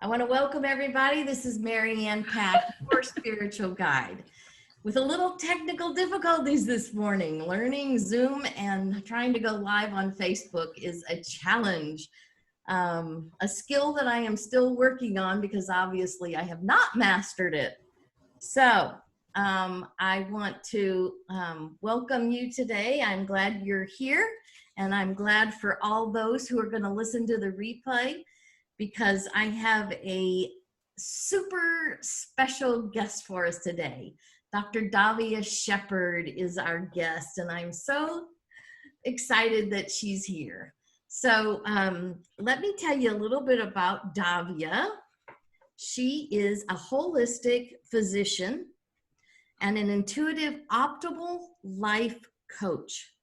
I want to welcome everybody. This is Mary Ann Pack, your spiritual guide. With a little technical difficulties this morning, learning Zoom and trying to go live on Facebook is a challenge, a skill that I am still working on because obviously I have not mastered it. So I want to welcome you today. I'm glad you're here, and I'm glad for all those who are going to listen to the replay, because I have a super special guest for us today. Dr. Davia Shepherd is our guest, and I'm so excited that she's here. So let me tell you a little bit about Davia. She is a holistic physician and an intuitive optimal life coach.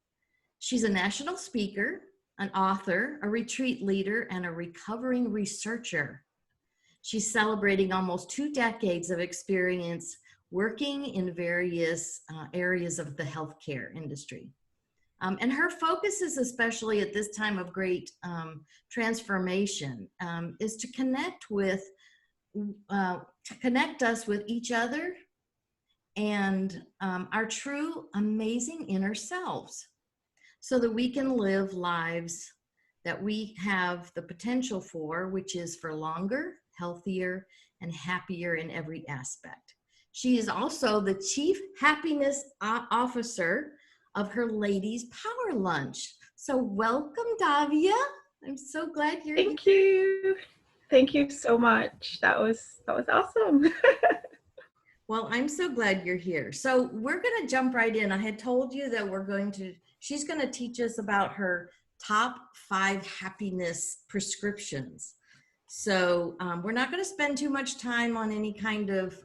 She's a national speaker, an author, a retreat leader, and a recovering researcher. She's celebrating almost 2 decades of experience working in various areas of the healthcare industry. And her focus is, especially at this time of great transformation, is to connect us with each other and our true, amazing inner selves, so that we can live lives that we have the potential for, which is for longer, healthier, and happier in every aspect. She is also the Chief Happiness Officer of her Ladies Power Lunch. So welcome, Davia. I'm so glad you're here. Thank you. Thank you so much. That was awesome. Well, I'm so glad you're here. So we're going to jump right in. I had told you that she's going to teach us about her top 5 happiness prescriptions. So we're not going to spend too much time on any kind of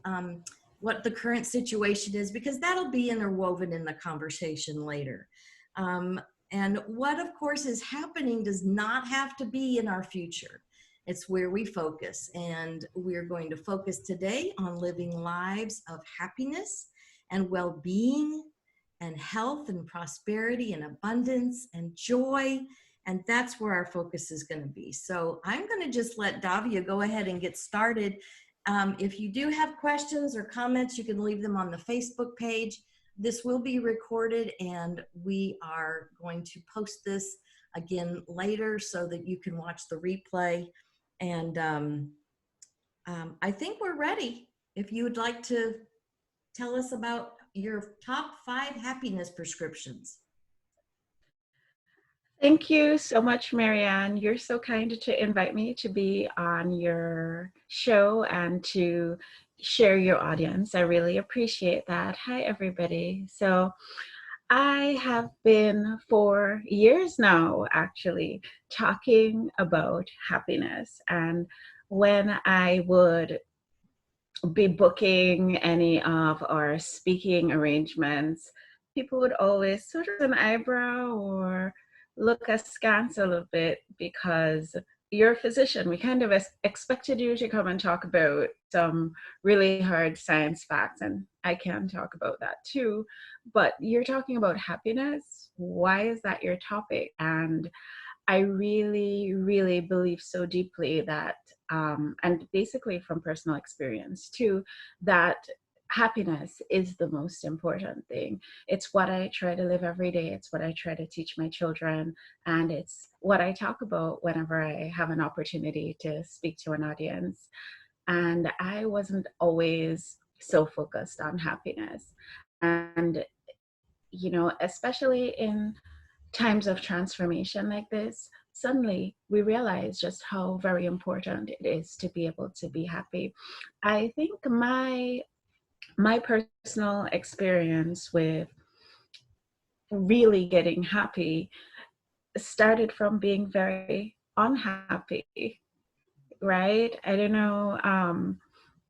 what the current situation is, because that'll be interwoven in the conversation later. And what, of course, is happening does not have to be in our future. It's where we focus, and we're going to focus today on living lives of happiness and well-being and health and prosperity and abundance and joy, and that's where our focus is going to be. So I'm going to just let Davia go ahead and get started. If you do have questions or comments, you can leave them on the Facebook page. This will be recorded, and we are going to post this again later so that you can watch the replay. And I think we're ready. If you would like to tell us about your top 5 happiness prescriptions. Thank you so much, Marianne. You're so kind to invite me to be on your show and to share your audience. I really appreciate that. Hi, everybody. So I have been for years now, actually, talking about happiness. And when I would be booking any of our speaking arrangements, people would always sort of an eyebrow or look askance a little bit, because you're a physician. We kind of expected you to come and talk about some really hard science facts, and I can talk about that too, but you're talking about happiness. Why is that your topic? And I really, really believe so deeply that, and basically from personal experience too, that happiness is the most important thing. It's what I try to live every day. It's what I try to teach my children. And it's what I talk about whenever I have an opportunity to speak to an audience. And I wasn't always so focused on happiness. And, you know, especially in times of transformation like this, suddenly we realize just how very important it is to be able to be happy. I think my personal experience with really getting happy started from being very unhappy, right? I don't know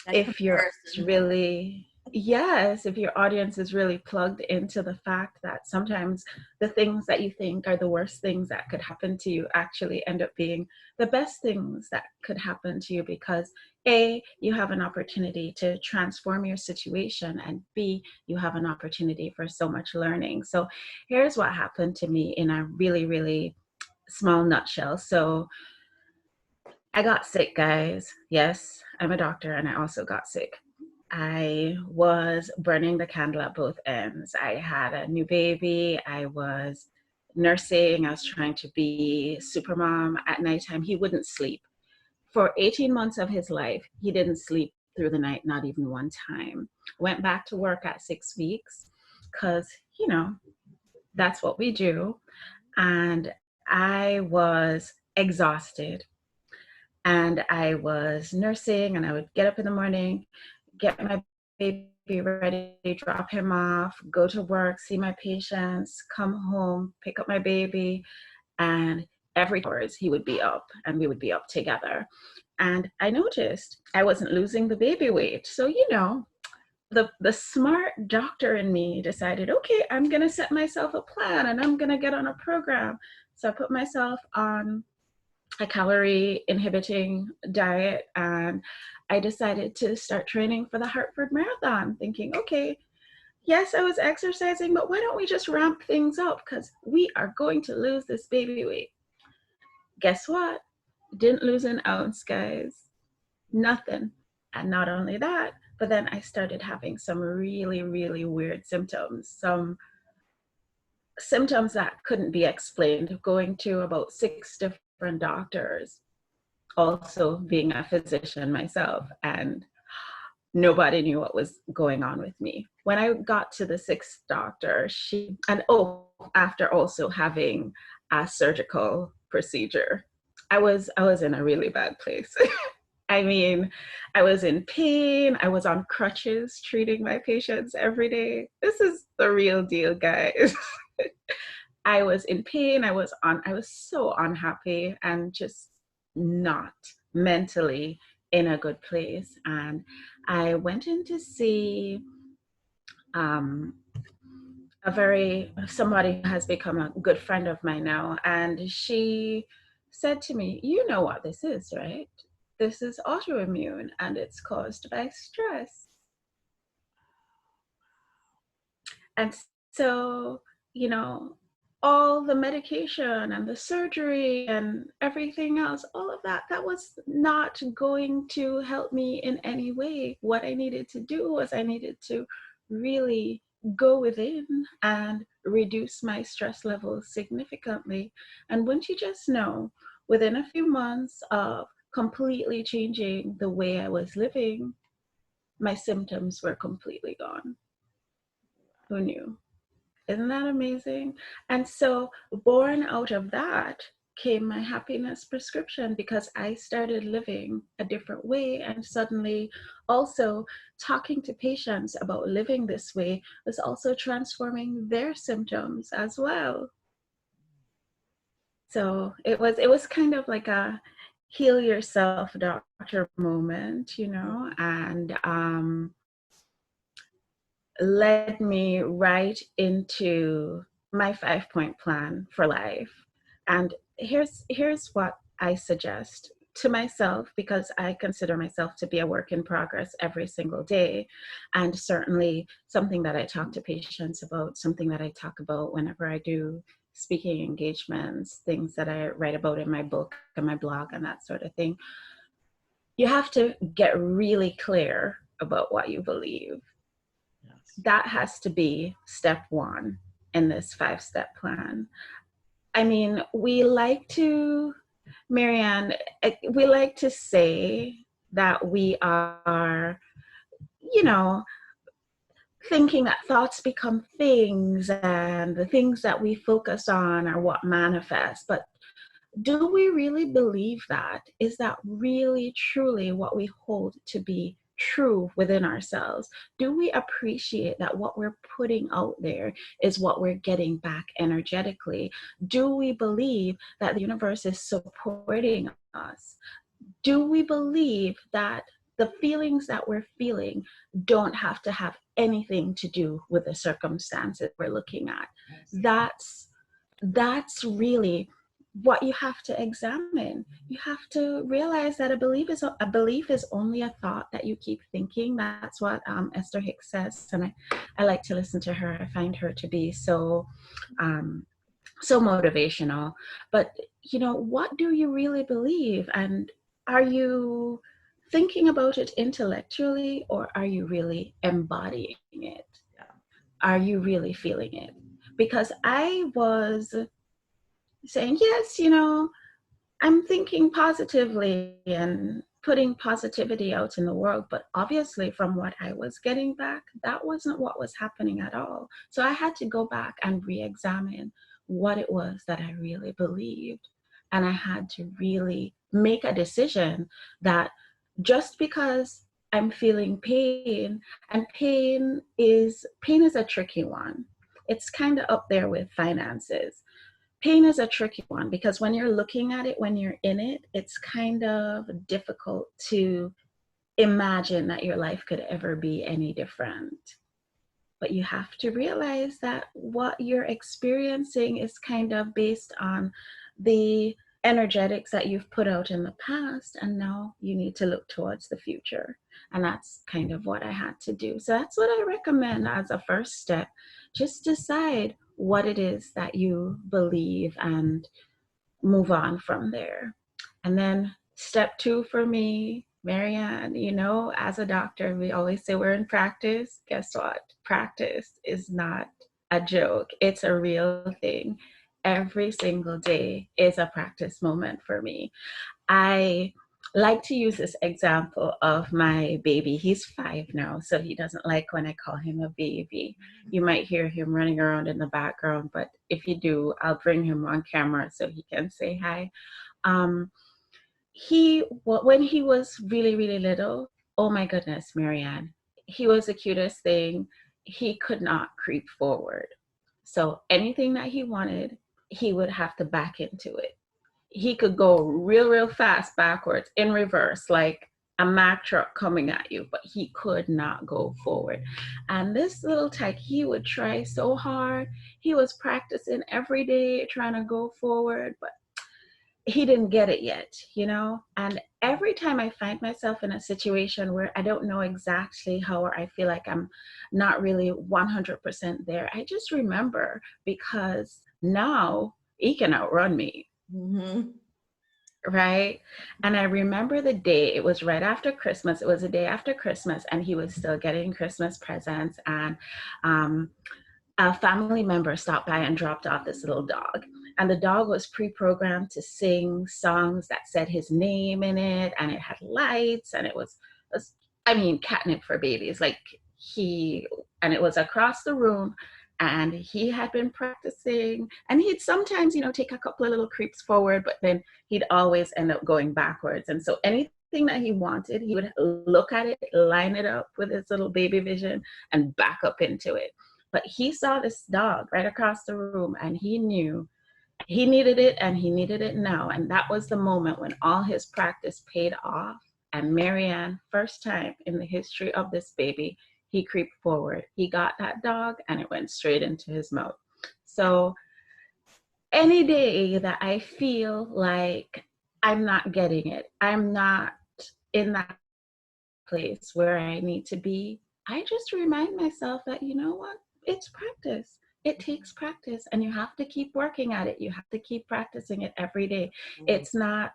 if you're really, yes, if your audience is really plugged into the fact that sometimes the things that you think are the worst things that could happen to you actually end up being the best things that could happen to you, because A, you have an opportunity to transform your situation, and B, you have an opportunity for so much learning. So here's what happened to me in a really, really small nutshell. So I got sick, guys. Yes, I'm a doctor and I also got sick. I was burning the candle at both ends. I had a new baby. I was nursing. I was trying to be super mom. At nighttime, he wouldn't sleep. For 18 months of his life, he didn't sleep through the night, not even one time. Went back to work at 6 weeks because, you know, that's what we do. And I was exhausted. And I was nursing, and I would get up in the morning, get my baby ready, drop him off, go to work, see my patients, come home, pick up my baby, and every hours he would be up and we would be up together. And I noticed I wasn't losing the baby weight. So, you know, the smart doctor in me decided, okay, I'm going to set myself a plan and I'm going to get on a program. So I put myself on a calorie inhibiting diet, and I decided to start training for the Hartford Marathon, thinking, okay, yes, I was exercising, but why don't we just ramp things up because we are going to lose this baby weight. Guess what? Didn't lose an ounce, guys. Nothing. And not only that, but then I started having some really, really weird symptoms, some symptoms that couldn't be explained, going to about 6 different doctors, also being a physician myself, and nobody knew what was going on with me. When I got to the 6th doctor, after also having a surgical procedure, I was in a really bad place. I mean, I was in pain. I was on crutches treating my patients every day. This is the real deal, guys. I was in pain. I was so unhappy and just not mentally in a good place. And I went in to see somebody who has become a good friend of mine now. And she said to me, you know what this is, right? This is autoimmune and it's caused by stress. And so, you know, all the medication and the surgery and everything else, all of that, that was not going to help me in any way. What I needed to do was I needed to really go within and reduce my stress levels significantly. And wouldn't you just know, within a few months of completely changing the way I was living, my symptoms were completely gone. Who knew? Isn't that amazing? And so, born out of that came my happiness prescription, because I started living a different way, and suddenly also talking to patients about living this way was also transforming their symptoms as well. So it was kind of like a heal yourself doctor moment, you know, and led me right into my 5-point plan for life. And here's what I suggest to myself, because I consider myself to be a work in progress every single day, and certainly something that I talk to patients about, something that I talk about whenever I do speaking engagements, things that I write about in my book and my blog and that sort of thing. You have to get really clear about what you believe. That has to be step 1 in this 5-step plan. I mean, we like to, Marianne, we like to say that we are, you know, thinking that thoughts become things and the things that we focus on are what manifest. But do we really believe that? Is that really truly what we hold to be true within ourselves? Do we appreciate that what we're putting out there is what we're getting back energetically? Do we believe that the universe is supporting us? Do we believe that the feelings that we're feeling don't have to have anything to do with the circumstances we're looking at? That's really what you have to examine. You have to realize that a belief is only a thought that you keep thinking. That's what Esther Hicks says, and I like to listen to her. I find her to be so motivational. But you know, what do you really believe? And are you thinking about it intellectually, or are you really embodying it? Yeah. Are you really feeling it? Because I was saying, yes, I'm thinking positively and putting positivity out in the world, but obviously from what I was getting back, that wasn't what was happening at all. So I had to go back and re-examine what it was that I really believed. And I had to really make a decision that just because I'm feeling pain, and pain is a tricky one. It's kind of up there with finances. Pain is a tricky one because when you're looking at it, when you're in it, it's kind of difficult to imagine that your life could ever be any different. But you have to realize that what you're experiencing is kind of based on the energetics that you've put out in the past, and now you need to look towards the future. And that's kind of what I had to do. So that's what I recommend as a first step. Just decide what it is that you believe and move on from there. And then step 2 for me, Marianne, as a doctor, we always say we're in practice. Guess what? Practice is not a joke. It's a real thing. Every single day is a practice moment for me. I like to use this example of my baby. He's 5 now, so he doesn't like when I call him a baby. You might hear him running around in the background, but if you do, I'll bring him on camera so he can say hi. When he was really, really little, oh my goodness, Marianne, he was the cutest thing. He could not creep forward. So anything that he wanted, he would have to back into it. He could go real, real fast backwards in reverse, like a Mack truck coming at you, but he could not go forward. And this little tech, he would try so hard. He was practicing every day trying to go forward, but he didn't get it yet, And every time I find myself in a situation where I don't know exactly how, or I feel like I'm not really 100% there, I just remember, because now he can outrun me. Mm-hmm. Right. And I remember the day, it was right after Christmas. It was the day after Christmas, and he was still getting Christmas presents. And a family member stopped by and dropped off this little dog. And the dog was pre-programmed to sing songs that said his name in it, and it had lights, and it was catnip for babies. And it was across the room, and he had been practicing, and he'd sometimes, take a couple of little creeps forward, but then he'd always end up going backwards. And so anything that he wanted, he would look at it, line it up with his little baby vision, and back up into it. But he saw this dog right across the room, and he knew he needed it, and he needed it now. And that was the moment when all his practice paid off. And Marianne, first time in the history of this baby, he creeped forward. He got that dog, and it went straight into his mouth. So any day that I feel like I'm not getting it, I'm not in that place where I need to be, I just remind myself that, you know what? It's practice. It takes practice, and you have to keep working at it. You have to keep practicing it every day. It's not,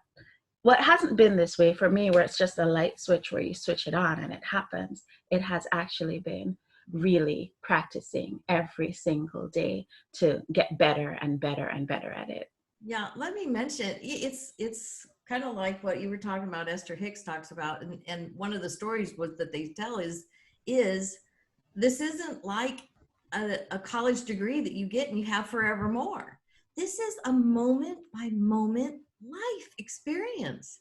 well, it hasn't been this way for me where it's just a light switch where you switch it on and it happens. It has actually been really practicing every single day to get better and better and better at it. Yeah, let me mention, it's kind of like what you were talking about, Esther Hicks talks about, and one of the stories that they tell is this isn't like a college degree that you get and you have forevermore. This is a moment by moment life experience.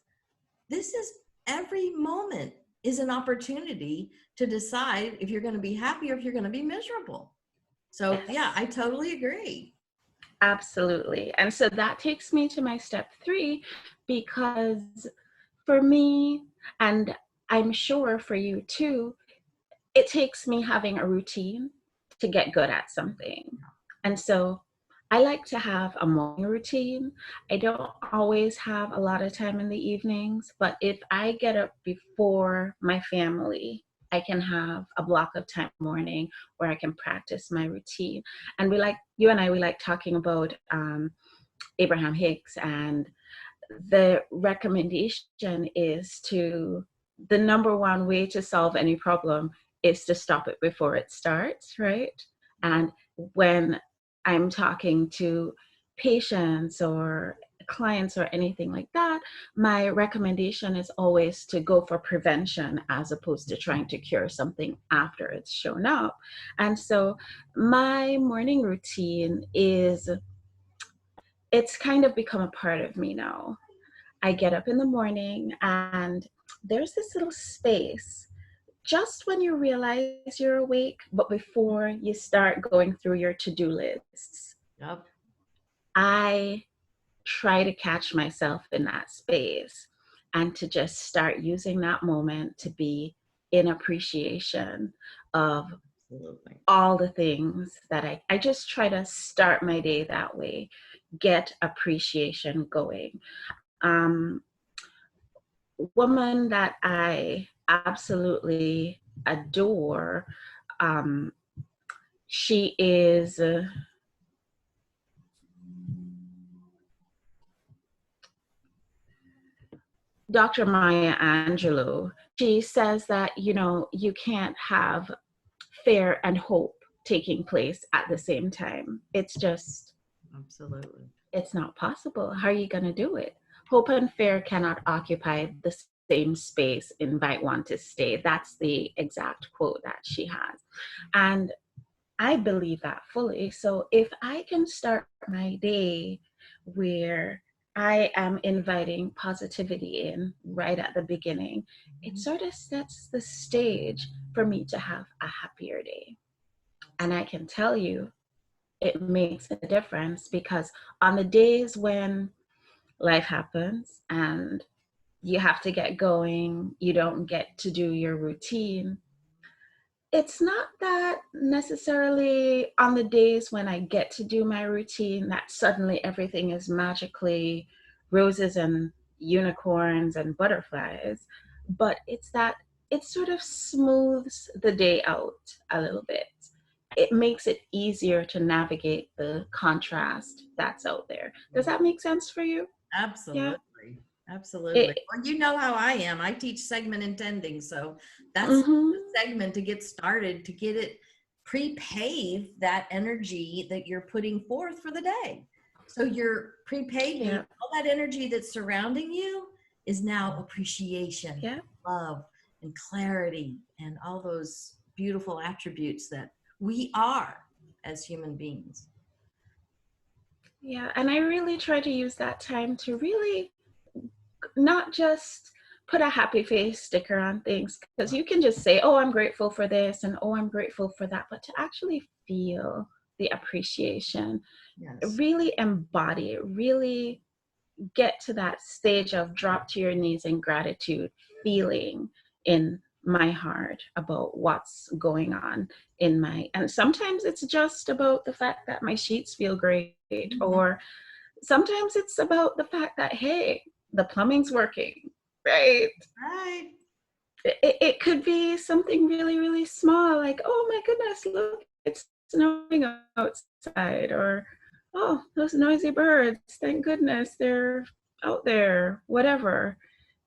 This is, every moment is an opportunity to decide if you're going to be happy or if you're going to be miserable. So yeah, I totally agree. Absolutely. And so that takes me to my step 3, because for me, and I'm sure for you too, it takes me having a routine to get good at something. And so I like to have a morning routine. I don't always have a lot of time in the evenings, but if I get up before my family, I can have a block of time morning where I can practice my routine. And we like talking about Abraham-Hicks and the recommendation is the number one way to solve any problem is to stop it before it starts, right? And when I'm talking to patients or clients or anything like that, my recommendation is always to go for prevention as opposed to trying to cure something after it's shown up. And so my morning routine it's kind of become a part of me now. I get up in the morning and there's this little space just when you realize you're awake, but before you start going through your to-do lists. Yep. I try to catch myself in that space and to just start using that moment to be in appreciation of Absolutely. all the things that I just try to start my day that way, get appreciation going. Woman that I absolutely adore, she is Dr. Maya Angelou. She says that, you can't have fear and hope taking place at the same time. It's just, Absolutely. it's not possible. How are you going to do it? Hope and fear cannot occupy the same space, invite one to stay. That's the exact quote that she has. And I believe that fully. So if I can start my day where I am inviting positivity in right at the beginning, it sort of sets the stage for me to have a happier day. And I can tell you, it makes a difference because on the days when life happens and you have to get going, you don't get to do your routine. It's not that necessarily on the days when I get to do my routine that suddenly everything is magically roses and unicorns and butterflies, but it's that it sort of smooths the day out a little bit. It makes it easier to navigate the contrast that's out there. Does that make sense for you? Yeah. Absolutely. Absolutely. It, Well, you know how I am. I teach segment intending. So that's mm-hmm. the segment to get started, to get it pre-pave that energy that you're putting forth for the day. So you're pre-paving Yeah. all that energy that's surrounding you is now appreciation, Yeah. love, and clarity, and all those beautiful attributes that we are as human beings. Yeah. And I really try to use that time to really not just put a happy face sticker on things, because you can just say, oh, I'm grateful for this and oh, I'm grateful for that, but to actually feel the appreciation, Yes. really embody it, really get to that stage of drop to your knees in gratitude, feeling in my heart about what's going on and sometimes it's just about the fact that my sheets feel great, or sometimes it's about the fact that, hey, the plumbing's working, right? Right. It could be something really, really small, like, oh my goodness, look, it's snowing outside, or oh, those noisy birds, thank goodness they're out there, whatever.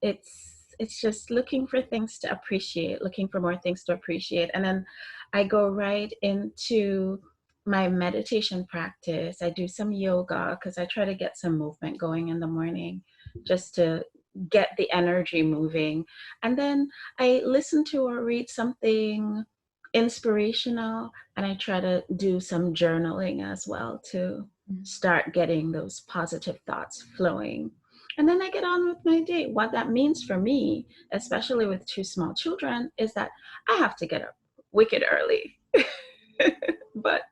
It's just looking for things to appreciate, looking for more things to appreciate. And then I go right into my meditation practice. I do some yoga because I try to get some movement going in the morning just to get the energy moving. And then I listen to or read something inspirational, and I try to do some journaling as well to start getting those positive thoughts flowing. And then I get on with my day. What that means for me, especially with two small children, is that I have to get up wicked early. But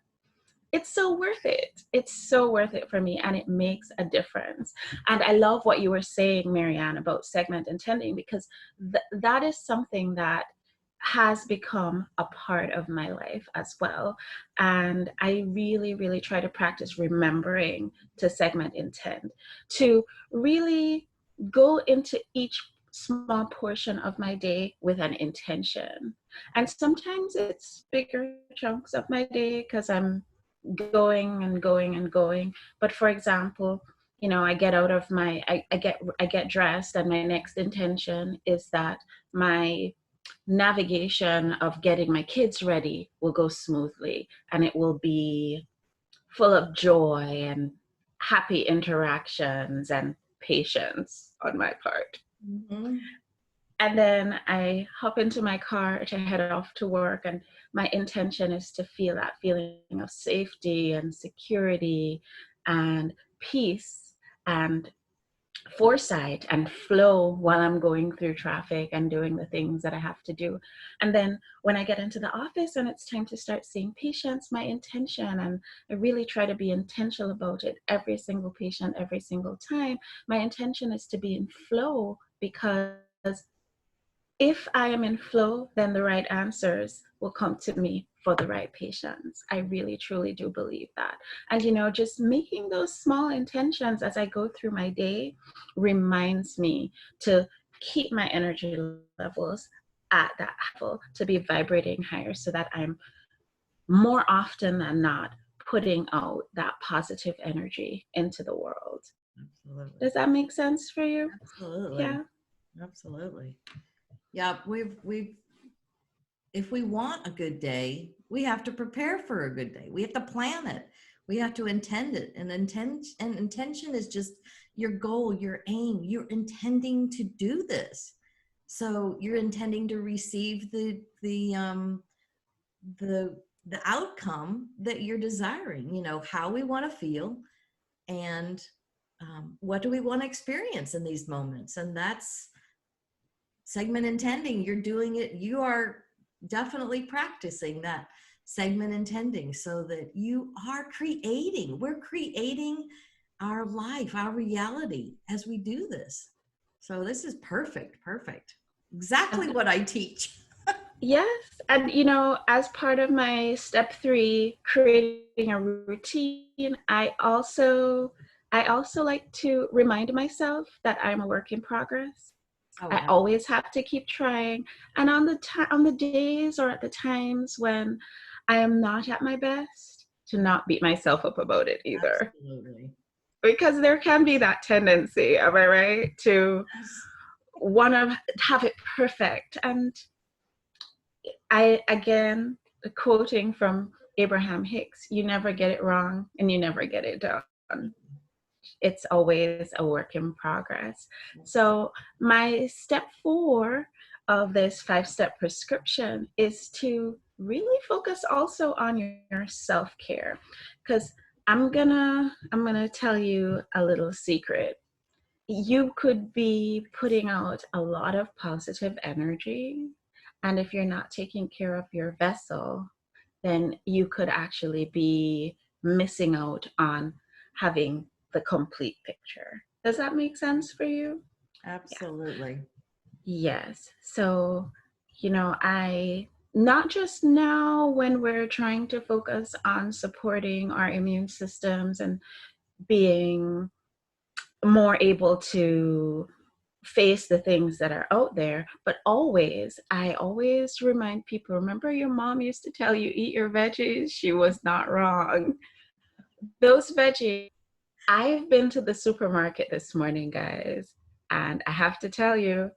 it's so worth it. It's so worth it for me, and it makes a difference. And I love what you were saying, Marianne, about segment intending, because that is something that has become a part of my life as well. And I really, really try to practice remembering to segment intend, to really go into each small portion of my day with an intention. And sometimes it's bigger chunks of my day because I'm going and going and going. But for example, you know, I get out of my, I get dressed, and my next intention is that my navigation of getting my kids ready will go smoothly, and it will be full of joy and happy interactions and patience on my part. Mhm. And then I hop into my car to head off to work, and my intention is to feel that feeling of safety and security and peace and foresight and flow while I'm going through traffic and doing the things that I have to do. And then when I get into the office and it's time to start seeing patients, my intention, and I really try to be intentional about it every single patient, every single time, my intention is to be in flow, because if I am in flow, then the right answers will come to me for the right patients. I really, truly do believe that. And, you know, just making those small intentions as I go through my day reminds me to keep my energy levels at that level, to be vibrating higher, so that I'm more often than not putting out that positive energy into the world. Absolutely. Does that make sense for you? Absolutely. Yeah. Absolutely. Yeah, we've if we want a good day, we have to prepare for a good day. We have to plan it. We have to intend it. And intention is just your goal, your aim. You're intending to do this. So you're intending to receive the outcome that you're desiring, you know, how we want to feel, and what do we want to experience in these moments. And that's segment intending. You're doing it, you are definitely practicing that segment intending, so that you are creating, we're creating our life, our reality as we do this. So this is perfect, exactly what I teach. Yes. And, you know, as part of my step 3, creating a routine, I also like to remind myself that I'm a work in progress. Oh, I always have to keep trying. And on the days or at the times when I am not at my best, to not beat myself up about it either. absolutely. Because there can be that tendency, am I right, to Yes. want to have it perfect. And I, again, quoting from Abraham-Hicks, you never get it wrong and you never get it done. It's always a work in progress. So my step 4 of this 5-step prescription is to really focus also on your self-care. Because I'm gonna tell you a little secret. You could be putting out a lot of positive energy, and if you're not taking care of your vessel, then you could actually be missing out on having the complete picture. Does that make sense for you? Yeah. Absolutely. Yes. So, you know, I not just now when we're trying to focus on supporting our immune systems and being more able to face the things that are out there, but I always remind people, remember your mom used to tell you eat your veggies? She was not wrong. Those veggies, I've been to the supermarket this morning, guys, and I have to tell you,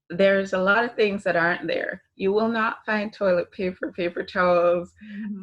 there's a lot of things that aren't there. You will not find toilet paper, paper towels.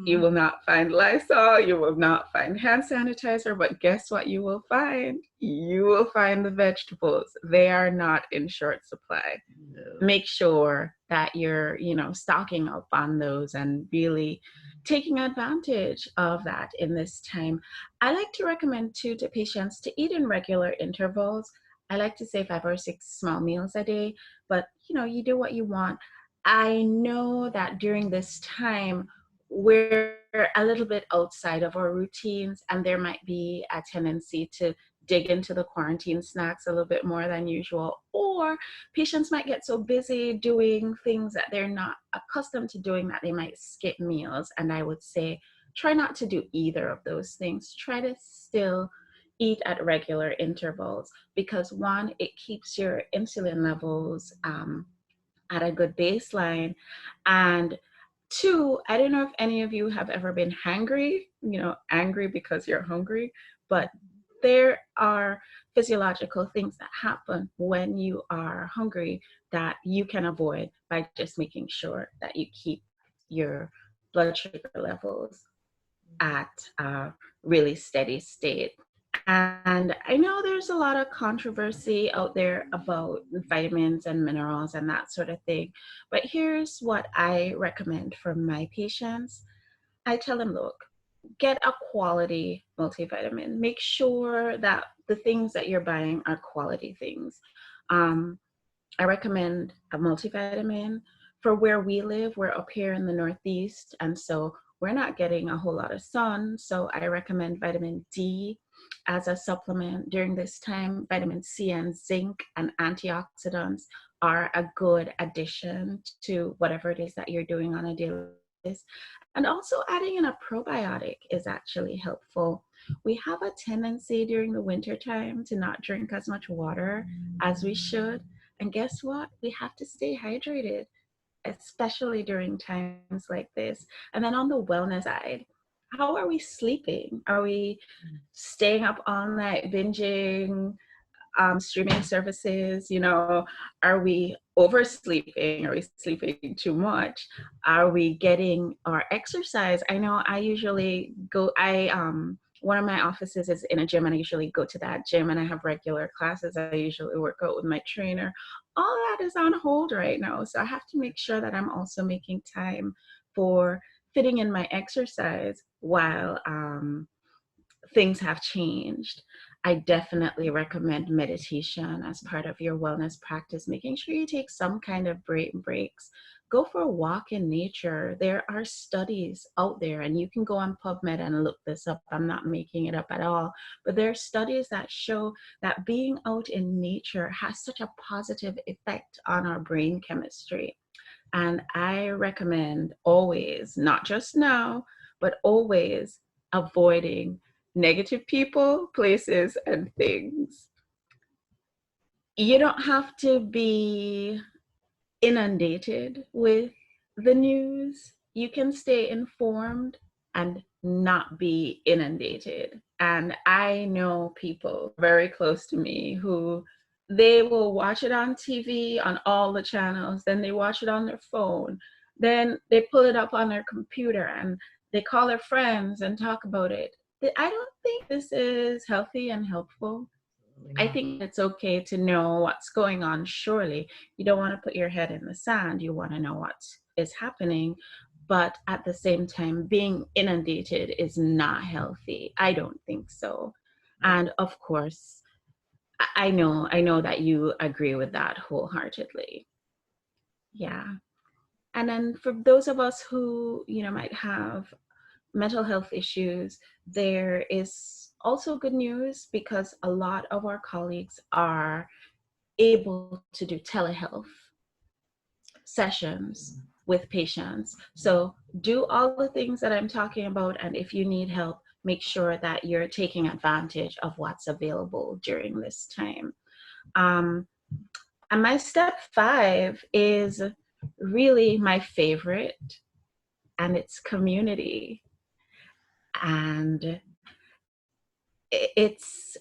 You Mhm. will not find Lysol. You will not find hand sanitizer. But guess what you will find? You will find the vegetables. They are not in short supply. No. Make sure that you're, you know, stocking up on those and really taking advantage of that in this time. I like to recommend too to patients to eat in regular intervals. I like to say 5 or 6 small meals a day, but you know, you do what you want. I know that during this time, we're a little bit outside of our routines, and there might be a tendency to dig into the quarantine snacks a little bit more than usual, or patients might get so busy doing things that they're not accustomed to doing that they might skip meals. And I would say try not to do either of those things. Try to still eat at regular intervals, because one, it keeps your insulin levels at a good baseline, and two, I don't know if any of you have ever been hangry, you know, angry because you're hungry, but there are physiological things that happen when you are hungry that you can avoid by just making sure that you keep your blood sugar levels at a really steady state. And I know there's a lot of controversy out there about vitamins and minerals and that sort of thing, but here's what I recommend for my patients. I tell them, look, get a quality multivitamin. Make sure that the things that you're buying are quality things. I recommend a multivitamin. For where we live, we're up here in the Northeast, and so we're not getting a whole lot of sun. So I recommend vitamin D as a supplement during this time. Vitamin C and zinc and antioxidants are a good addition to whatever it is that you're doing on a daily basis. And also adding in a probiotic is actually helpful. We have a tendency during the winter time to not drink as much water as we should. And guess what? We have to stay hydrated, especially during times like this. And then on the wellness side, how are we sleeping? Are we staying up all night binging streaming services? Are we oversleeping? Are we sleeping too much? Are we getting our exercise? I know I usually go, one of my offices is in a gym, and I usually go to that gym and I have regular classes. I usually work out with my trainer. All that is on hold right now. So I have to make sure that I'm also making time for fitting in my exercise while things have changed. I definitely recommend meditation as part of your wellness practice, making sure you take some kind of breaks. Go for a walk in nature. There are studies out there, and you can go on PubMed and look this up. I'm not making it up at all, but there are studies that show that being out in nature has such a positive effect on our brain chemistry. And I recommend always, not just now, but always avoiding negative people, places, and things. You don't have to be inundated with the news. You can stay informed and not be inundated. And I know people very close to me who they will watch it on TV on all the channels, then they watch it on their phone, then they pull it up on their computer and they call their friends and talk about it. I don't think this is healthy and helpful. I think it's okay to know what's going on. Surely you don't want to put your head in the sand. You want to know what is happening. But at the same time, being inundated is not healthy. I don't think so. And of course, I know that you agree with that wholeheartedly. Yeah. And then for those of us who, might have mental health issues, there is also good news because a lot of our colleagues are able to do telehealth sessions with patients. So do all the things that I'm talking about, and if you need help, make sure that you're taking advantage of what's available during this time. And my step 5 is really my favorite, and it's community. And it's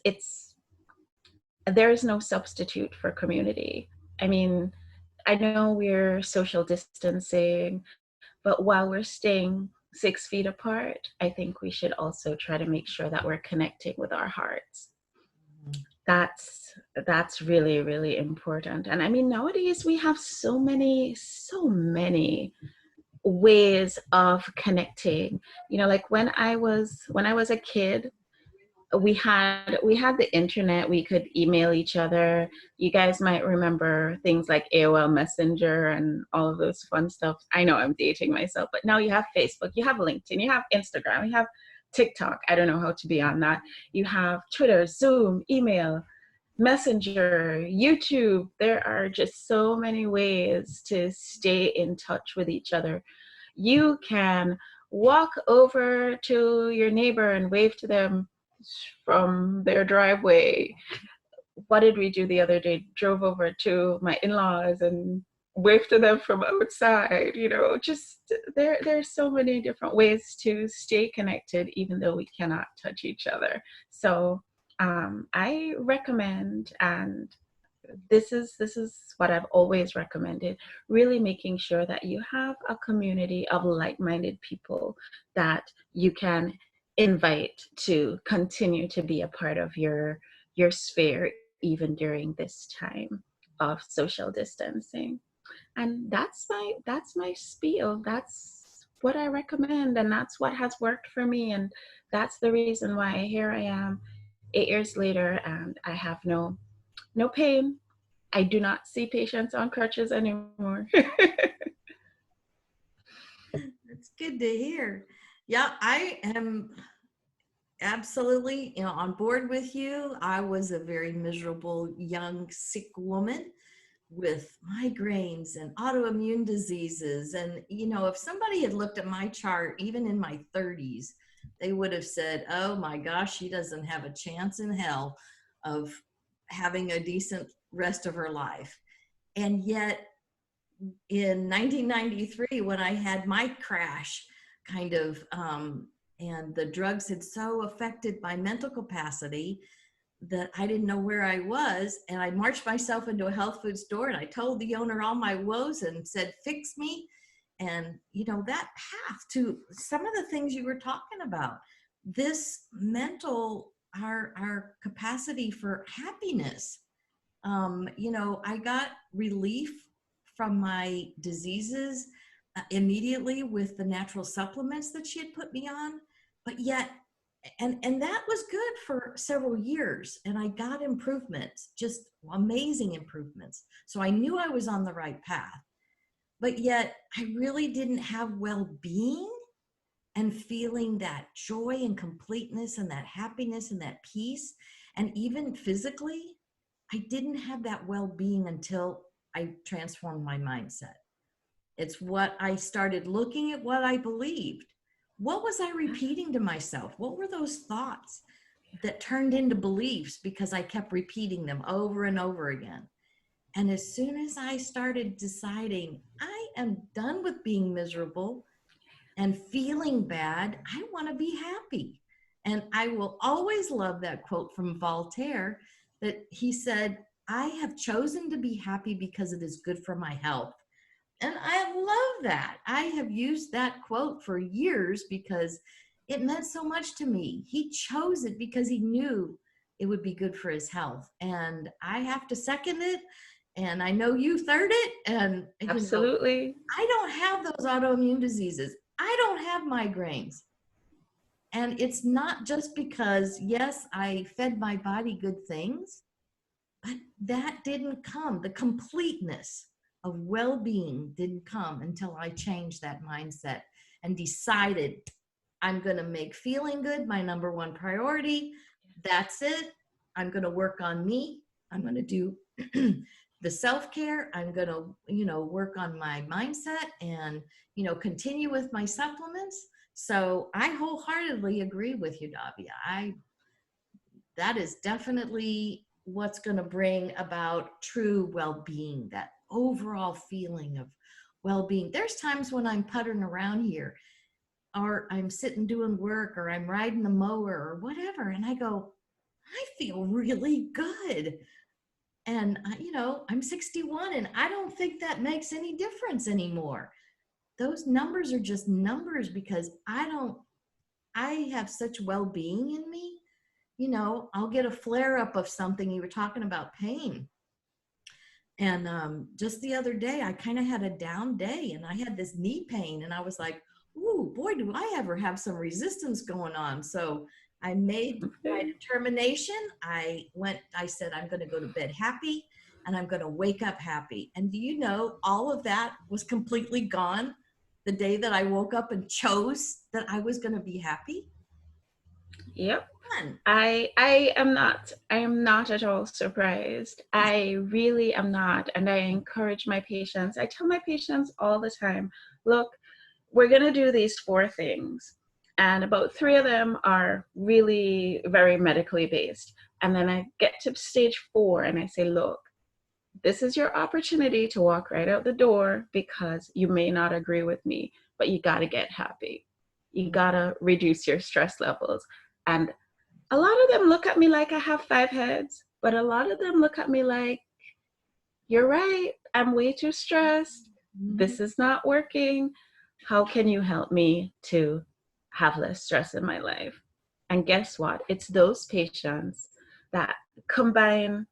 there is no substitute for community. I mean, I know we're social distancing, but while we're staying 6 feet apart, I think we should also try to make sure that we're connecting with our hearts. That's really, really important. And I mean, nowadays we have so many ways of connecting. Like when I was a kid, we had the internet. We could email each other. You guys might remember things like AOL Messenger and all of those fun stuff. I know I'm dating myself, but now you have Facebook, you have LinkedIn, you have Instagram, you have TikTok. I don't know how to be on that. You have Twitter, Zoom, email, Messenger, YouTube. There are just so many ways to stay in touch with each other. You can walk over to your neighbor and wave to them from their driveway. What did we do the other day? Drove over to my in-laws and waved to them from outside. Just there's so many different ways to stay connected, even though we cannot touch each other. So I recommend, and this is what I've always recommended, really making sure that you have a community of like-minded people that you can invite to continue to be a part of your sphere even during this time of social distancing. And that's my spiel. That's what I recommend, and that's what has worked for me, and that's the reason why here I am 8 years later, and I have no pain. I do not see patients on crutches anymore. That's good to hear. Yeah, I am absolutely, on board with you. I was a very miserable, young, sick woman with migraines and autoimmune diseases. And, if somebody had looked at my chart, even in my 30s, they would have said, oh my gosh, she doesn't have a chance in hell of having a decent rest of her life. And yet, in 1993, when I had my crash, kind of, and the drugs had so affected my mental capacity that I didn't know where I was. And I marched myself into a health food store and I told the owner all my woes and said, fix me. And, that path to some of the things you were talking about, this mental, our capacity for happiness. I got relief from my diseases immediately with the natural supplements that she had put me on, but yet, and that was good for several years, and I got improvements, just amazing improvements. So I knew I was on the right path, but yet I really didn't have well-being and feeling that joy and completeness and that happiness and that peace. And even physically, I didn't have that well-being until I transformed my mindset. It's what I started looking at what I believed. What was I repeating to myself? What were those thoughts that turned into beliefs because I kept repeating them over and over again? And as soon as I started deciding, I am done with being miserable and feeling bad, I want to be happy. And I will always love that quote from Voltaire that he said, I have chosen to be happy because it is good for my health. And I love that. I have used that quote for years because it meant so much to me. He chose it because he knew it would be good for his health. And I have to second it. And I know you third it. And Absolutely. I don't have those autoimmune diseases. I don't have migraines. And it's not just because, yes, I fed my body good things, but that didn't come. The completeness of well-being didn't come until I changed that mindset and decided I'm going to make feeling good my number one priority. That's it. I'm going to work on me. I'm going to do the self-care. I'm going to, work on my mindset and, continue with my supplements. So I wholeheartedly agree with you, Davia. That is definitely what's going to bring about true well-being, that overall feeling of well-being. There's times when I'm puttering around here, or I'm sitting doing work, or I'm riding the mower or whatever, and I go, I feel really good. And, I'm 61 and I don't think that makes any difference anymore. Those numbers are just numbers because I have such well-being in me. I'll get a flare up of something. You were talking about pain. And just the other day, I kind of had a down day and I had this knee pain and I was like, ooh, boy, do I ever have some resistance going on. So I made my determination. I said, I'm going to go to bed happy and I'm going to wake up happy. And do you know, all of that was completely gone the day that I woke up and chose that I was going to be happy. Yep. I am not at all surprised. I really am not. And I encourage my patients. I tell my patients all the time, look, we're going to do these 4 things. And about 3 of them are really very medically based. And then I get to stage 4 and I say, look, this is your opportunity to walk right out the door because you may not agree with me, but you got to get happy. You got to reduce your stress levels. And a lot of them look at me like I have 5 heads, but a lot of them look at me like, you're right, I'm way too stressed. Mhm. This is not working. How can you help me to have less stress in my life? And guess what? It's those patients that combine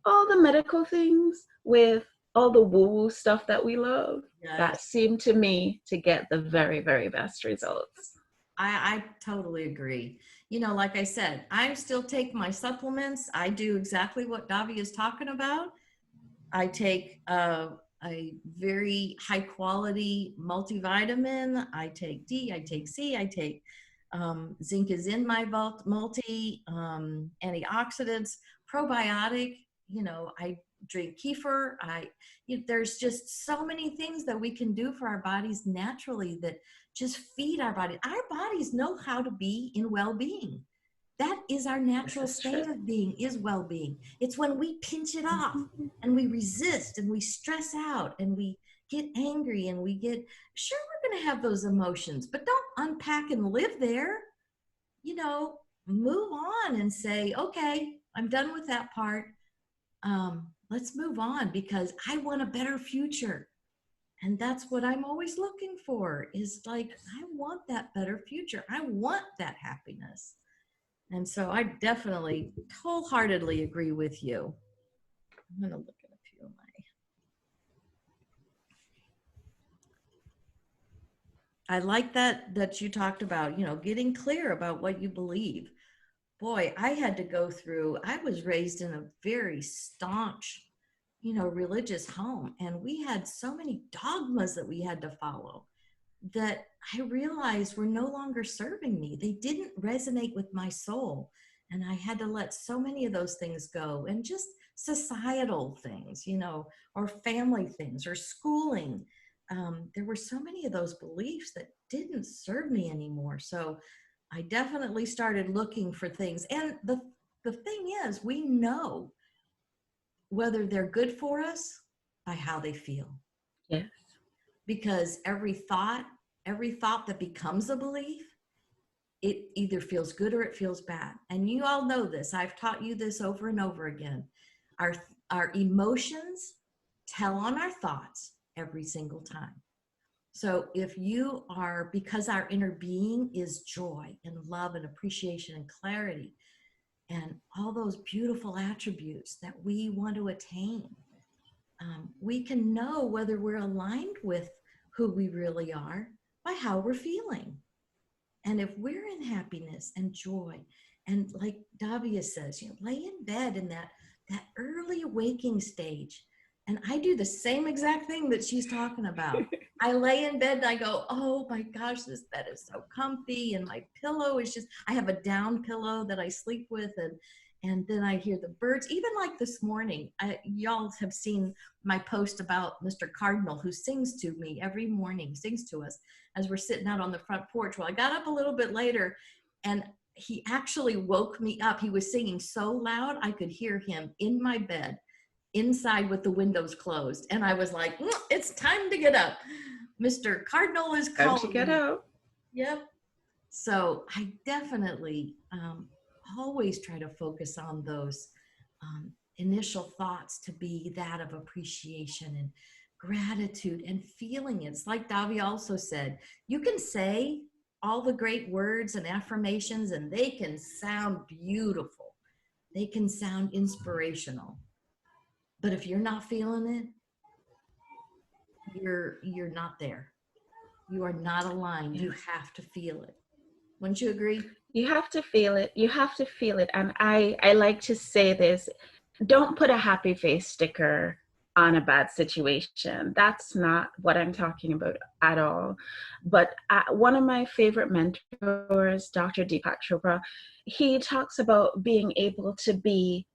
all the medical things with all the woo-woo stuff that we love that Yes. seem to me to get the very, very best results. I totally agree. You know, like I said, I still take my supplements. I do exactly what Davia is talking about. I take a very high quality multivitamin. I take D, I take C, I take zinc is in my multi, antioxidants, probiotic. You know, I drink kefir. There's just so many things that we can do for our bodies naturally that just feed our body. Our bodies know how to be in well-being. That is our natural This is true. state of being, is well-being. It's when we pinch it off Mhm. and we resist and we stress out and we get angry and we get, sure, we're going to have those emotions, but don't unpack and live there. You know, move on and say, okay, I'm done with that part. Let's move on because I want a better future. And that's what I'm always looking for, is like, I want that better future. I want that happiness. And so I definitely wholeheartedly agree with you. I'm going to look at a few of my. I like that you talked about, you know, getting clear about what you believe. Boy, I had to go through, I was raised in a very staunch, you know, religious home, and we had so many dogmas that we had to follow that I realized were no longer serving me. They didn't resonate with my soul. And I had to let so many of those things go, and just societal things, you know, or family things or schooling. There were so many of those beliefs that didn't serve me anymore. So I definitely started looking for things. And the thing is, we know whether they're good for us by how they feel, Yes. because every thought that becomes a belief, it either feels good or it feels bad. And you all know this. I've taught you this over and over again. Our our emotions tell on our thoughts every single time. So if you are, because our inner being is joy and love and appreciation and clarity and all those beautiful attributes that we want to attain, we can know whether we're aligned with who we really are by how we're feeling. And if we're in happiness and joy, and like Davia says, you know, lay in bed in that early waking stage. And I do the same exact thing that she's talking about. I lay in bed and I go, oh my gosh, this bed is so comfy. And my pillow is just, I have a down pillow that I sleep with. And then I hear the birds, even like this morning. Y'all have seen my post about Mr. Cardinal, who sings to me every morning, sings to us as we're sitting out on the front porch. Well, I got up a little bit later and he actually woke me up. He was singing so loud, I could hear him in my bed, inside with the windows closed. And I was like, it's time to get up. Mr. Cardinal is Time to calling get me. out. Yep. So I definitely always try to focus on those initial thoughts to be that of appreciation and gratitude and feeling it. It's like Davia also said, you can say all the great words and affirmations and they can sound beautiful. They can sound inspirational. But if you're not feeling it, you're not there. You are not aligned. You Yes. have to feel it. Wouldn't you agree? You have to feel it. You have to feel it. And I like to say this, don't put a happy face sticker on a bad situation. That's not what I'm talking about at all. But one of my favorite mentors, Dr. Deepak Chopra, he talks about being able to be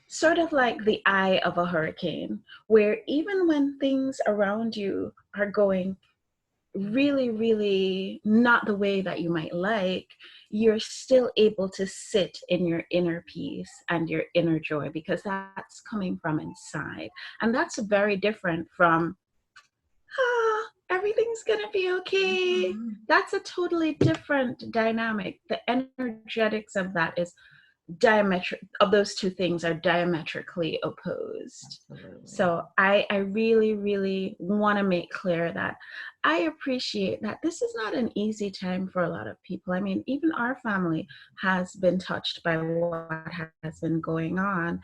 sort of like the eye of a hurricane, where even when things around you are going really, really not the way that you might like, you're still able to sit in your inner peace and your inner joy, because that's coming from inside. And that's very different from, everything's gonna be okay. Mhm. That's a totally different dynamic. The energetics of that is of those two things are diametrically opposed. Absolutely. So I really, really want to make clear that I appreciate that this is not an easy time for a lot of people. I mean, even our family has been touched by what has been going on.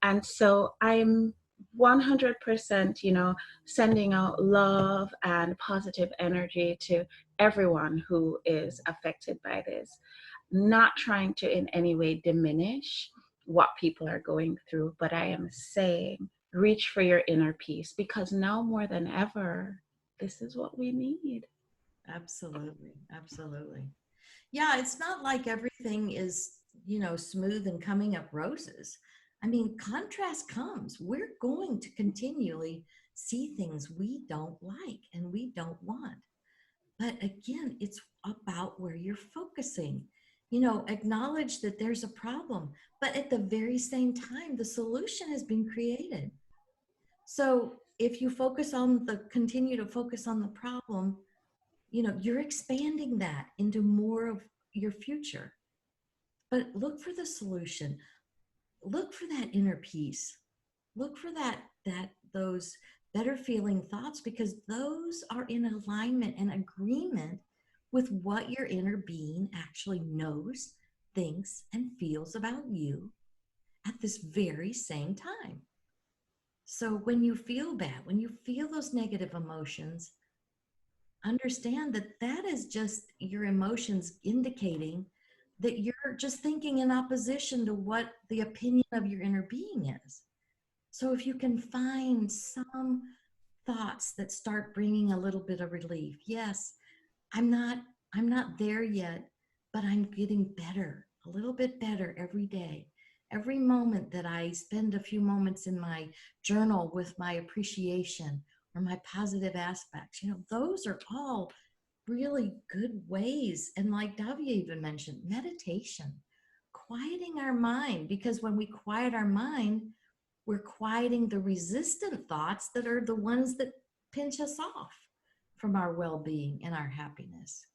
And so I'm 100%, sending out love and positive energy to everyone who is affected by this, not trying to in any way diminish what people are going through, but I am saying reach for your inner peace, because now more than ever, this is what we need. Absolutely. Absolutely. Yeah, it's not like everything is, smooth and coming up roses. I mean, contrast comes. We're going to continually see things we don't like and we don't want. But again, it's about where you're focusing. Acknowledge that there's a problem, but at the very same time, the solution has been created. So if you continue to focus on the problem, you're expanding that into more of your future. But look for the solution. Look for that inner peace. Look for those better feeling thoughts, because those are in alignment and agreement with what your inner being actually knows, thinks, and feels about you at this very same time. So when you feel bad, when you feel those negative emotions, understand that that is just your emotions indicating that you're just thinking in opposition to what the opinion of your inner being is. So if you can find some thoughts that start bringing a little bit of relief. Yes, I'm not I'm not there yet, but I'm getting better, a little bit better every day. Every moment that I spend a few moments in my journal with my appreciation or my positive aspects, those are all really good ways. And like Davia even mentioned, meditation, quieting our mind, because when we quiet our mind, we're quieting the resistant thoughts that are the ones that pinch us off from our well-being and our happiness.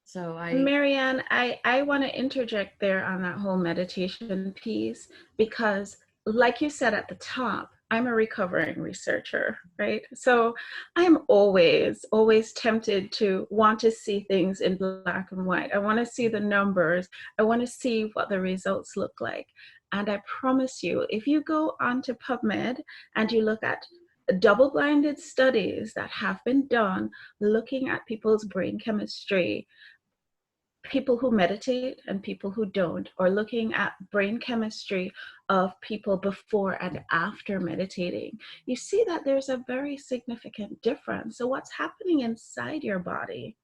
So Marianne, I want to interject there on that whole meditation piece, because, like you said at the top, I'm a recovering researcher, right? So I'm always, always tempted to want to see things in black and white. I want to see the numbers. I want to see what the results look like. And I promise you, if you go onto PubMed and you look at double-blinded studies that have been done looking at people's brain chemistry, people who meditate and people who don't, or looking at brain chemistry of people before and after meditating, you see that there's a very significant difference. So what's happening inside your body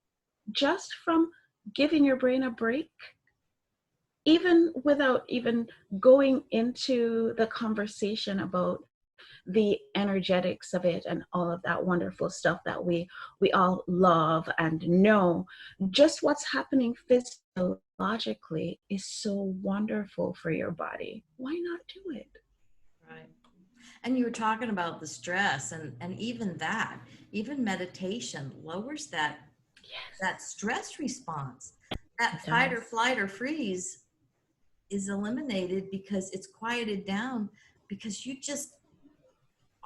just from giving your brain a break, even without even going into the conversation about the energetics of it and all of that wonderful stuff that we all love and know, just what's happening physiologically is so wonderful for your body. Why not do it? right. And you were talking about the stress, and even meditation lowers that Yes, stress response. That it fight or does. flight or freeze is eliminated because it's quieted down, because you just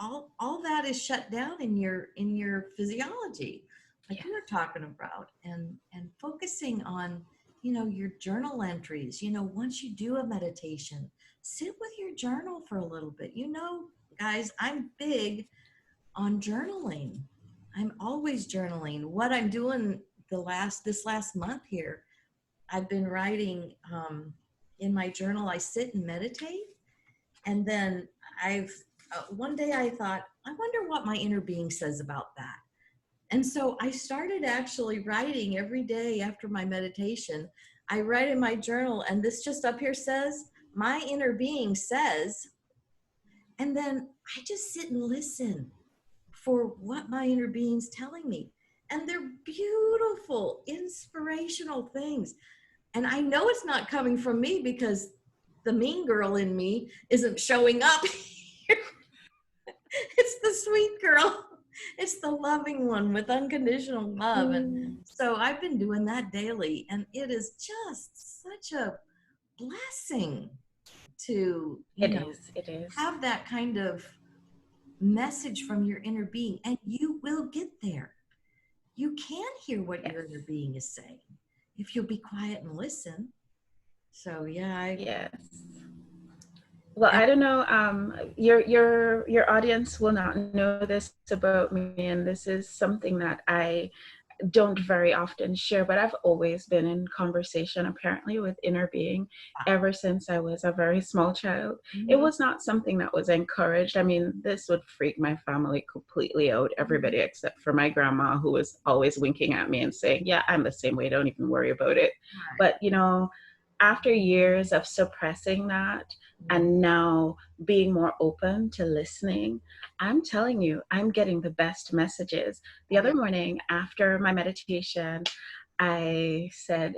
all that is shut down in your physiology, like Yeah. you were talking about, and focusing on your journal entries. Once you do a meditation, sit with your journal for a little bit. Guys, I'm big on journaling. I'm always journaling. What I'm doing this last month here, I've been writing in my journal. I sit and meditate, and then I've one day I thought, I wonder what my inner being says about that. And so I started actually writing every day after my meditation. I write in my journal, and this just up here says, my inner being says, and then I just sit and listen for what my inner being's telling me. And they're beautiful, inspirational things. And I know it's not coming from me, because the mean girl in me isn't showing up. It's the sweet girl. It's the loving one with unconditional love. And Mm, so I've been doing that daily, and it is just such a blessing to, it is. It is. have that kind of message from your inner being, and you will get there. You can hear what Yes. your inner being is saying if you'll be quiet and listen. So yeah, Yes. Well, I don't know. Your audience will not know this about me, and this is something that I don't very often share, but I've always been in conversation apparently with inner being ever since I was a very small child. It was not something that was encouraged. I mean, this would freak my family completely out, everybody except for my grandma, who was always winking at me and saying, yeah, I'm the same way, don't even worry about it. But after years of suppressing that and now being more open to listening, I'm telling you, I'm getting the best messages. The other morning after my meditation, I said,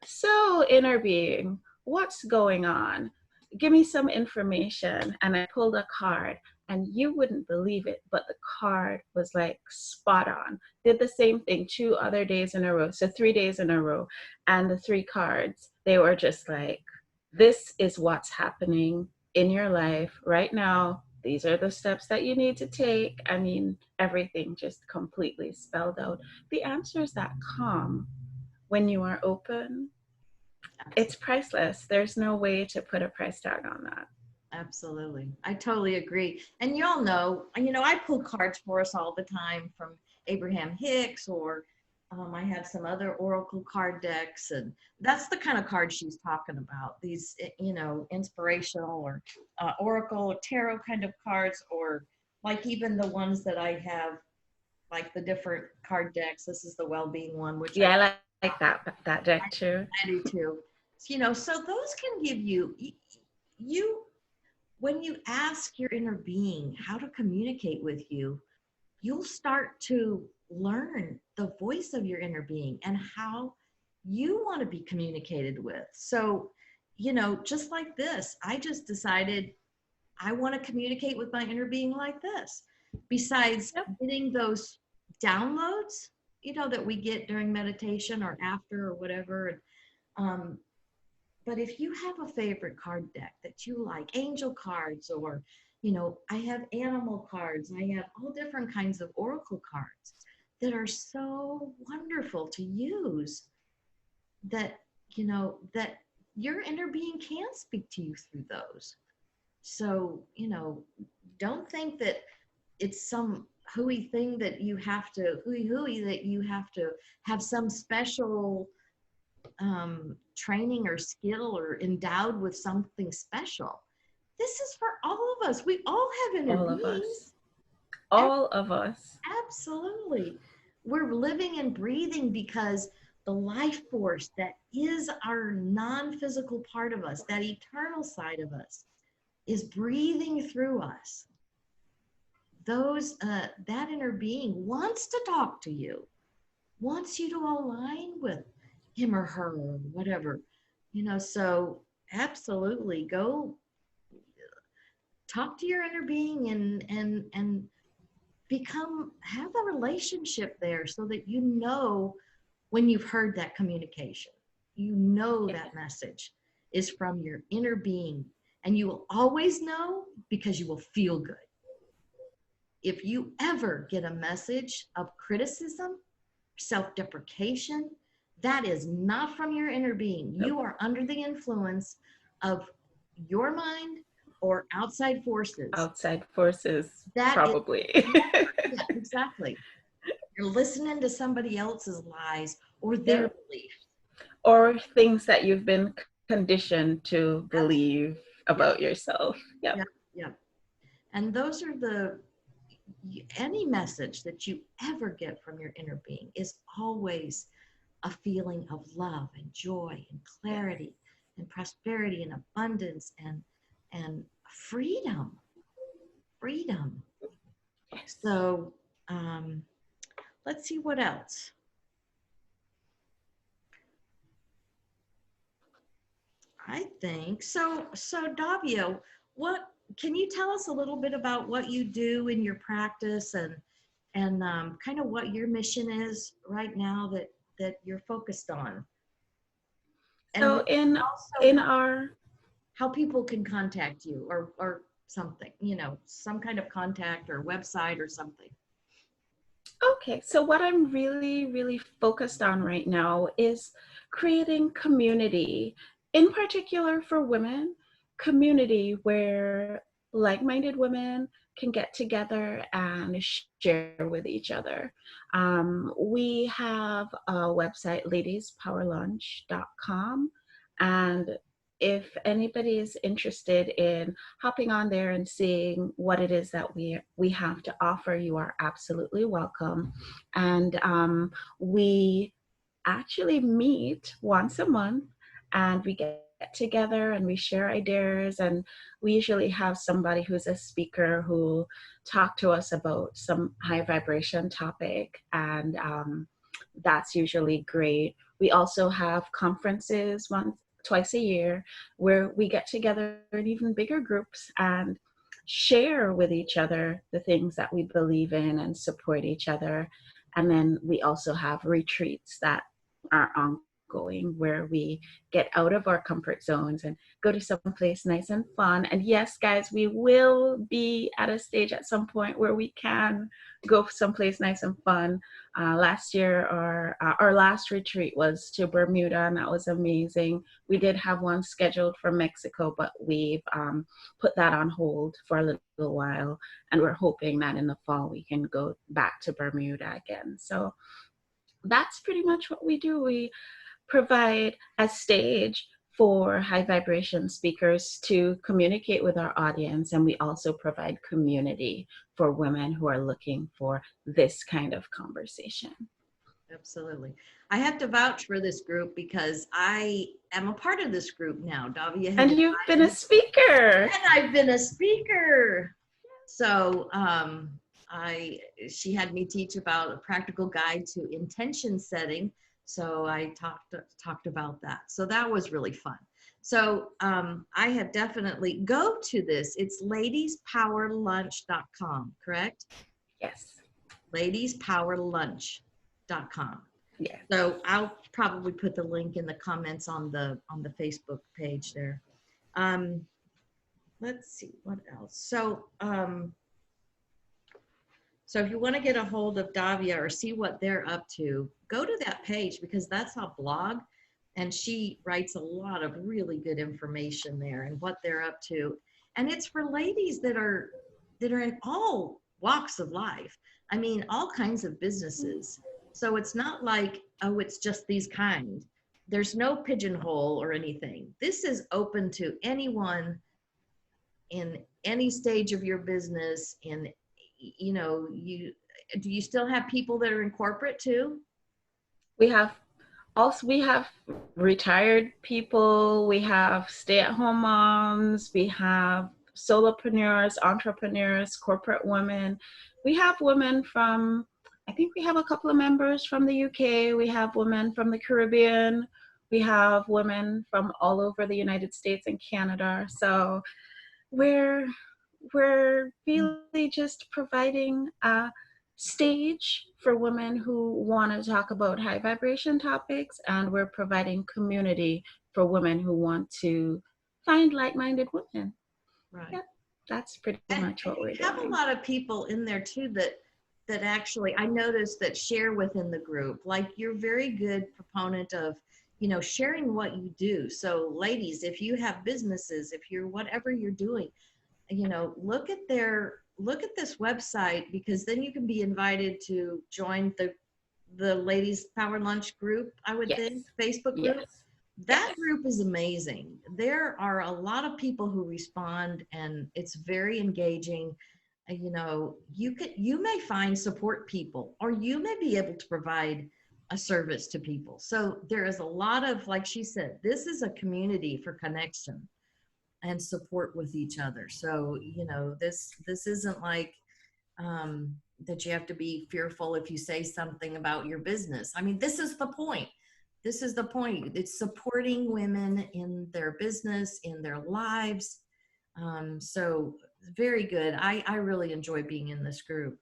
so inner being, what's going on? Give me some information. And I pulled a card, and you wouldn't believe it, but the card was like spot on. Did the same thing 2 other days in a row. So 3 days in a row. And the 3 cards, they were just like, this is what's happening in your life right now. These are the steps that you need to take. I mean, everything just completely spelled out. The answers that come when you are open, it's priceless. There's no way to put a price tag on that. Absolutely. I totally agree. And y'all know, I pull cards for us all the time from Abraham-Hicks, or I have some other oracle card decks, and that's the kind of cards she's talking about. These, inspirational or oracle or tarot kind of cards, or like even the ones that I have, like the different card decks. This is the well-being one, which Yeah, I like that deck too. I do too. So those can give you when you ask your inner being how to communicate with you, you'll start to learn the voice of your inner being and how you want to be communicated with. So, just like this, I just decided I want to communicate with my inner being like this. Besides getting those downloads, that we get during meditation or after or whatever. Um, but if you have a favorite card deck that you like, angel cards, or, I have animal cards, I have all different kinds of oracle cards that are so wonderful to use, that, that your inner being can speak to you through those. So, don't think that it's some hooey thing that you have to, that you have to have some special training or skill or endowed with something special. This is for all of us. We all have inner All of beings. us. All of us. Absolutely. We're living and breathing because the life force that is our non-physical part of us, that eternal side of us, is breathing through us. That inner being wants to talk to you, wants you to align with him or her or whatever, so absolutely go talk to your inner being and have a relationship there, so that when you've heard that communication, that message is from your inner being, and you will always know because you will feel good. If you ever get a message of criticism, self-deprecation, that is not from your inner being. You are under the influence of your mind or outside forces. Outside forces, probably. Yeah, exactly. You're listening to somebody else's lies or their beliefs. Or things that you've been conditioned to believe about yourself. Yeah. And those are any message that you ever get from your inner being is always a feeling of love and joy and clarity and prosperity and abundance and freedom. So let's see what else. I think so. Davia, what can you tell us a little bit about what you do in your practice, and kind of what your mission is right now that you're focused on. And So also in our how people can contact you or something, some kind of contact or website or something. Okay, so what I'm really, really focused on right now is creating community, in particular for women, community where like-minded women can get together and share with each other. We have a website, ladiespowerlunch.com, and if anybody is interested in hopping on there and seeing what it is that we have to offer, you are absolutely welcome. And we actually meet once a month, and we get together and we share ideas, and we usually have somebody who's a speaker who talk to us about some high vibration topic, and that's usually great. We also have conferences twice a year where we get together in even bigger groups and share with each other the things that we believe in and support each other. And then we also have retreats that are ongoing where we get out of our comfort zones and go to some place nice and fun. And yes, guys, we will be at a stage at some point where we can go someplace nice and fun. Last year, our last retreat was to Bermuda, and that was amazing. We did have one scheduled for Mexico, but we've put that on hold for a little while, and we're hoping that in the fall we can go back to Bermuda again. So that's pretty much what we do. We provide a stage for high vibration speakers to communicate with our audience, and we also provide community for women who are looking for this kind of conversation. Absolutely. I have to vouch for this group because I am a part of this group now. Davia had And you've been a speaker. And I've been a speaker. So she had me teach about a practical guide to intention setting. So I talked about that. So that was really fun. So I have definitely go to this. It's ladiespowerlunch.com, correct? Yes. ladiespowerlunch.com. Yeah. So I'll probably put the link in the comments on the Facebook page there. Let's see what else. So if you want to get a hold of Davia or see what they're up to, go to that page because that's a blog, and she writes a lot of really good information there and what they're up to. And it's for ladies that are in all walks of life. I mean, all kinds of businesses. So it's not like, oh, it's just these kind. There's no pigeonhole or anything. This is open to anyone in any stage of your business. Do you still have people that are in corporate too? We have retired people, we have stay-at-home moms, we have solopreneurs, entrepreneurs, corporate women. We have women from, I think we have a couple of members from the UK, we have women from the Caribbean, we have women from all over the United States and Canada. So we're really just providing a stage for women who want to talk about high vibration topics, and we're providing community for women who want to find like-minded women. Right. Yep, that's pretty much what we're doing. We have a lot of people in there too that actually I noticed that share within the group. Like you're very good proponent of sharing what you do. So ladies, if you have businesses, if you're whatever you're doing, look at this website, because then you can be invited to join the Ladies Power Lunch group, I would think, Facebook group. Yes. That group is amazing. There are a lot of people who respond, and it's very engaging. You may find support people, or you may be able to provide a service to people. So there is a lot of, like she said, this is a community for connection and support with each other. So, this isn't like that you have to be fearful if you say something about your business. I mean, this is the point. This is the point. It's supporting women in their business, in their lives. So very good. I really enjoy being in this group.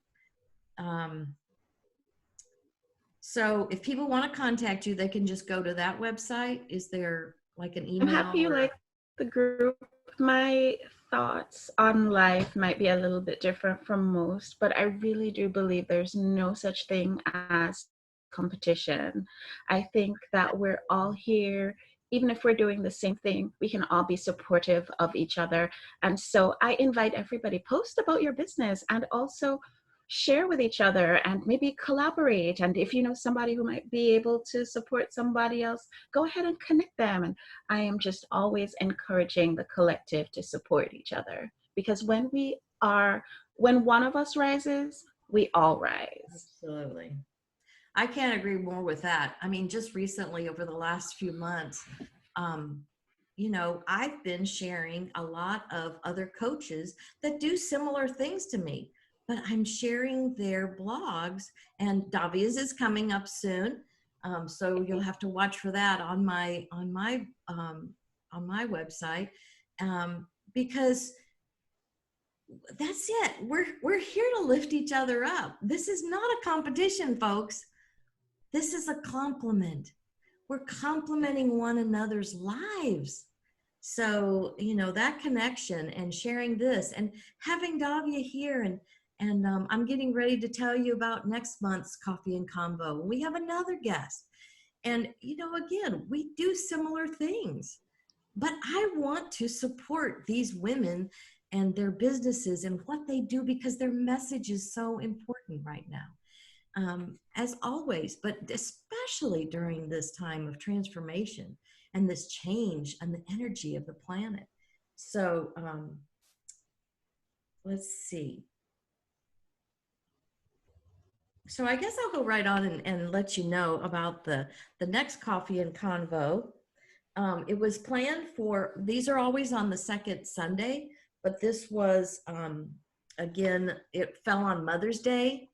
So if people want to contact you, they can just go to that website. Is there like an I'm email? happy you like the group. My thoughts on life might be a little bit different from most, but I really do believe there's no such thing as competition. I think that we're all here, even if we're doing the same thing, we can all be supportive of each other. And so I invite everybody, post about your business and also share with each other and maybe collaborate. And if you know somebody who might be able to support somebody else, go ahead and connect them. And I am just always encouraging the collective to support each other, because when one of us rises, we all rise. Absolutely. I can't agree more with that. I mean, just recently over the last few months, I've been sharing a lot of other coaches that do similar things to me, but I'm sharing their blogs, and Davia's is coming up soon. So you'll have to watch for that on my website, because that's it. We're here to lift each other up. This is not a competition, folks. This is a compliment. We're complimenting one another's lives. So, that connection and sharing this and having Davia here, and I'm getting ready to tell you about next month's Coffee and Convo. We have another guest. And, again, we do similar things, but I want to support these women and their businesses and what they do, because their message is so important right now. As always, but especially during this time of transformation and this change and the energy of the planet. So let's see. So I guess I'll go right on and let you know about the next Coffee and Convo. It was planned for, these are always on the second Sunday, but this was, again, it fell on Mother's Day.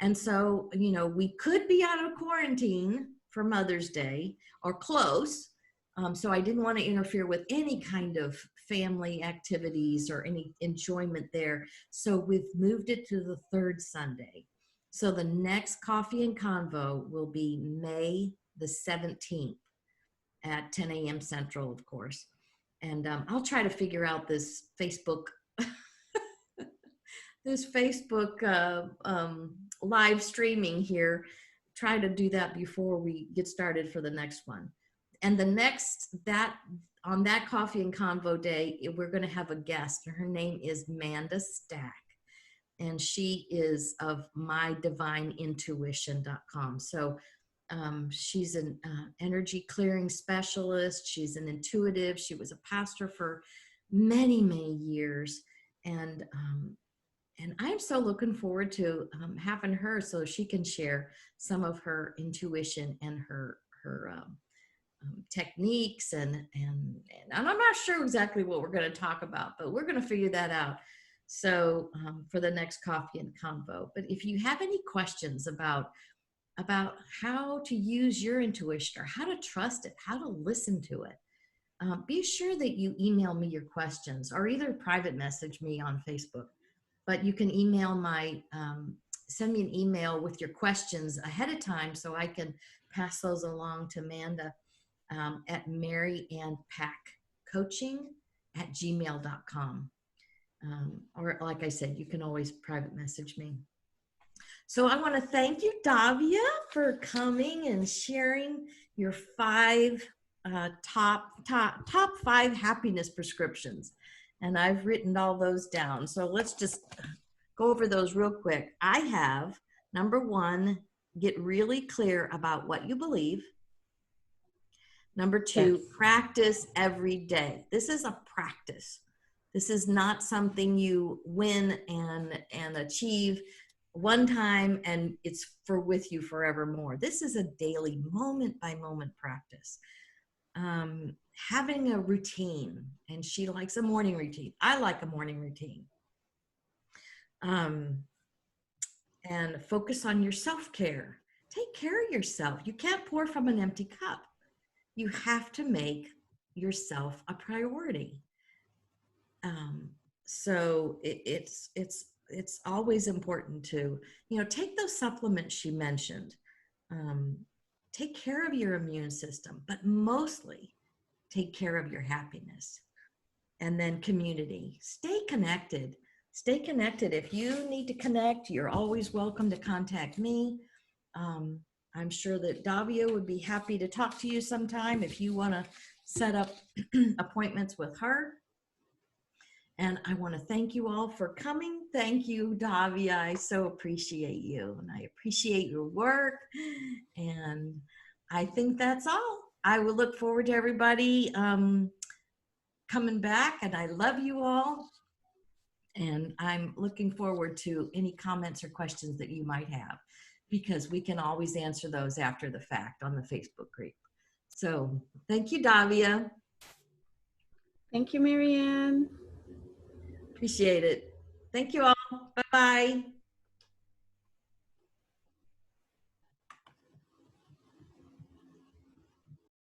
And so, we could be out of quarantine for Mother's Day or close. So I didn't want to interfere with any kind of family activities or any enjoyment there. So we've moved it to the third Sunday. So the next Coffee and Convo will be May the 17th at 10 a.m. Central, of course. And I'll try to figure out this Facebook live streaming here. Try to do that before we get started for the next one. And on that Coffee and Convo day, we're going to have a guest. Her name is Manda Stack, and she is of mydivineintuition.com. So she's an energy clearing specialist. She's an intuitive. She was a pastor for many, many years. And I'm so looking forward to having her so she can share some of her intuition and her techniques. And I'm not sure exactly what we're going to talk about, but we're going to figure that out. So for the next Coffee and Convo. But if you have any questions about how to use your intuition, or how to trust it, how to listen to it, be sure that you email me your questions, or either private message me on Facebook. But you can send me an email with your questions ahead of time so I can pass those along to Amanda at maryannpackcoaching@gmail.com. Or like I said, you can always private message me. So I want to thank you, Davia, for coming and sharing your top 5 happiness prescriptions. And I've written all those down. So let's just go over those real quick. I have, number 1, get really clear about what you believe. Number 2, yes, practice every day. This is a practice. This is not something you win and achieve one time and it's with you forevermore. This is a daily, moment by moment practice. Having a routine, and she likes a morning routine. I like a morning routine. And focus on your self-care. Take care of yourself. You can't pour from an empty cup. You have to make yourself a priority. So it's it's always important to, take those supplements she mentioned. Take care of your immune system, but mostly take care of your happiness. And then community. Stay connected. Stay connected. If you need to connect, you're always welcome to contact me. I'm sure that Davia would be happy to talk to you sometime if you want to set up appointments with her. And I want to thank you all for coming. Thank you, Davia. I so appreciate you, and I appreciate your work. And I think that's all. I will look forward to everybody coming back, and I love you all. And I'm looking forward to any comments or questions that you might have, because we can always answer those after the fact on the Facebook group. So thank you, Davia. Thank you, Marianne. Appreciate it. Thank you all. Bye-bye.